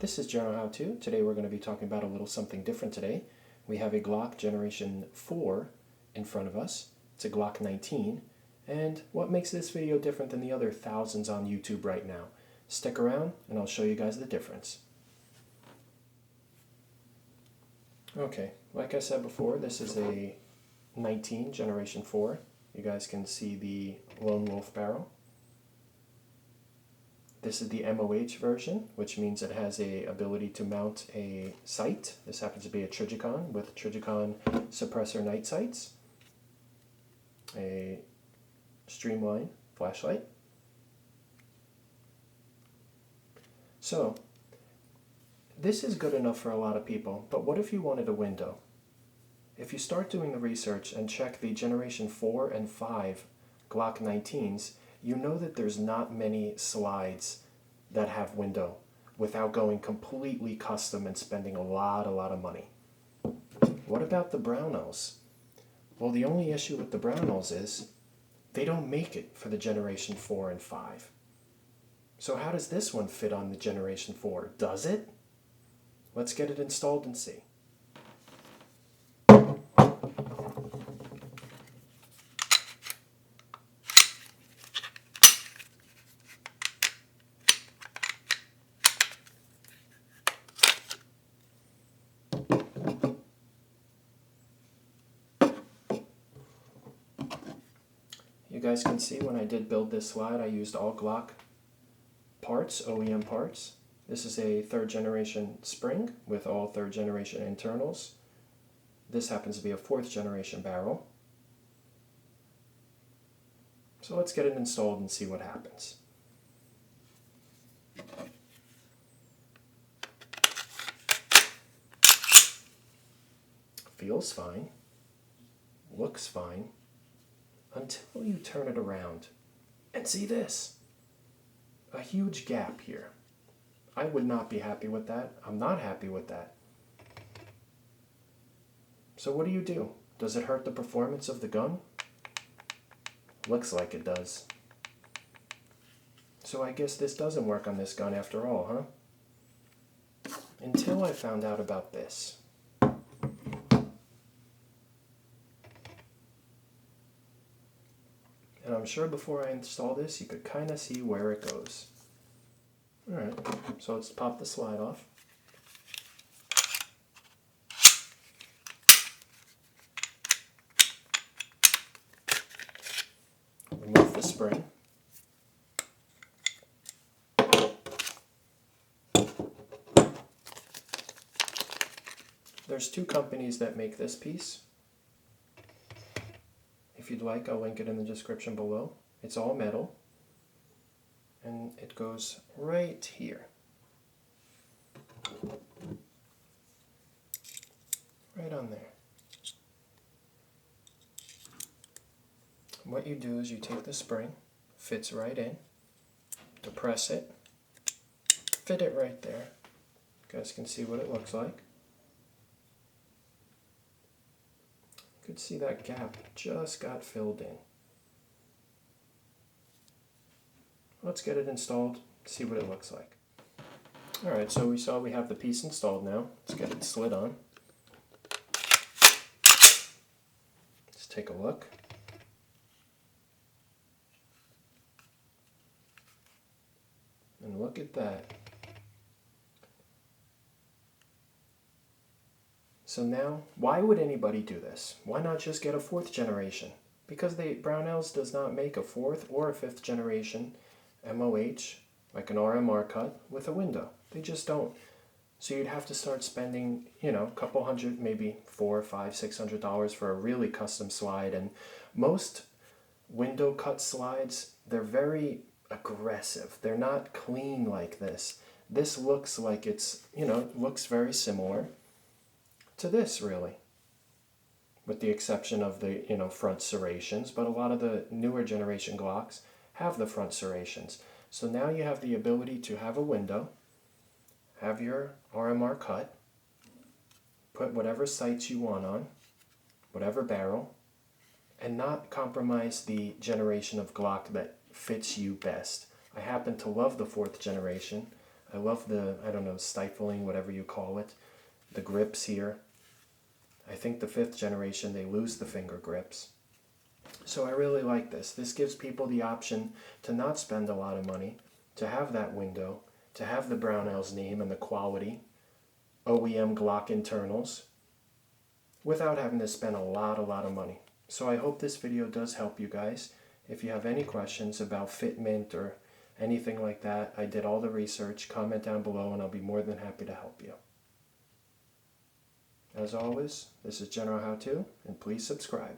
This is General How To. Today we're going to be talking about a little something different today. We have a Glock Generation 4 in front of us. It's a Glock 19. And what makes this video different than the other thousands on YouTube right now? Stick around and I'll show you guys the difference. Okay, like I said before, this is a 19 Generation 4. You guys can see the Lone Wolf barrel. This is the MOH version, which means it has a ability to mount a sight. This happens to be a Trijicon with Trijicon suppressor night sights, a streamline flashlight. So, this is good enough for a lot of people, but what if you wanted a window? If you start doing the research and check the Generation 4 and 5 Glock 19s, you know that there's not many slides that have window without going completely custom and spending a lot of money. What about the Brownells? Well, the only issue with the Brownells is they don't make it for the Generation 4 and 5. So how does this one fit on the Generation 4? Does it? Let's get it installed and see. You guys can see when I did build this slide, I used all Glock parts, OEM parts. This is a 3rd generation spring with all 3rd generation internals. This happens to be a 4th generation barrel. So let's get it installed and see what happens. Feels fine, looks fine, until you turn it around and see this. A huge gap here. I would not be happy with that. I'm not happy with that. So what do? Does it hurt the performance of the gun? Looks like it does. So I guess this doesn't work on this gun after all, huh? Until I found out about this. And I'm sure before I install this, you could kind of see where it goes. Alright, so let's pop the slide off. Remove the spring. There's 2 companies that make this piece. If you'd like, I'll link it in the description below. It's all metal, and it goes right here. Right on there. And what you do is you take the spring, fits right in, depress it, fit it right there. You guys can see what it looks like. You could see that gap just got filled in. Let's get it installed, see what it looks like. Alright, so we have the piece installed now. Let's get it slid on. Let's take a look. And look at that. So now, why would anybody do this? Why not just get a 4th generation? Because Brownells does not make a 4th or a 5th generation MOH, like an RMR cut, with a window. They just don't. So you'd have to start spending, a couple hundred, maybe $400, $500, $600 for a really custom slide. And most window cut slides, they're very aggressive. They're not clean like this. This looks like it's, looks very similar to this, really, with the exception of the front serrations, but a lot of the newer generation Glocks have the front serrations. So now you have the ability to have a window, have your RMR cut, put whatever sights you want on, whatever barrel, and not compromise the generation of Glock that fits you best. I happen to love the 4th generation. I love the, I don't know, stifling, whatever you call it, the grips here. I think the 5th generation, they lose the finger grips. So I really like this. This gives people the option to not spend a lot of money, to have that window, to have the Brownell's name and the quality, OEM Glock internals, without having to spend a lot of money. So I hope this video does help you guys. If you have any questions about fitment or anything like that, I did all the research. Comment down below and I'll be more than happy to help you. As always, this is General How To, and please subscribe.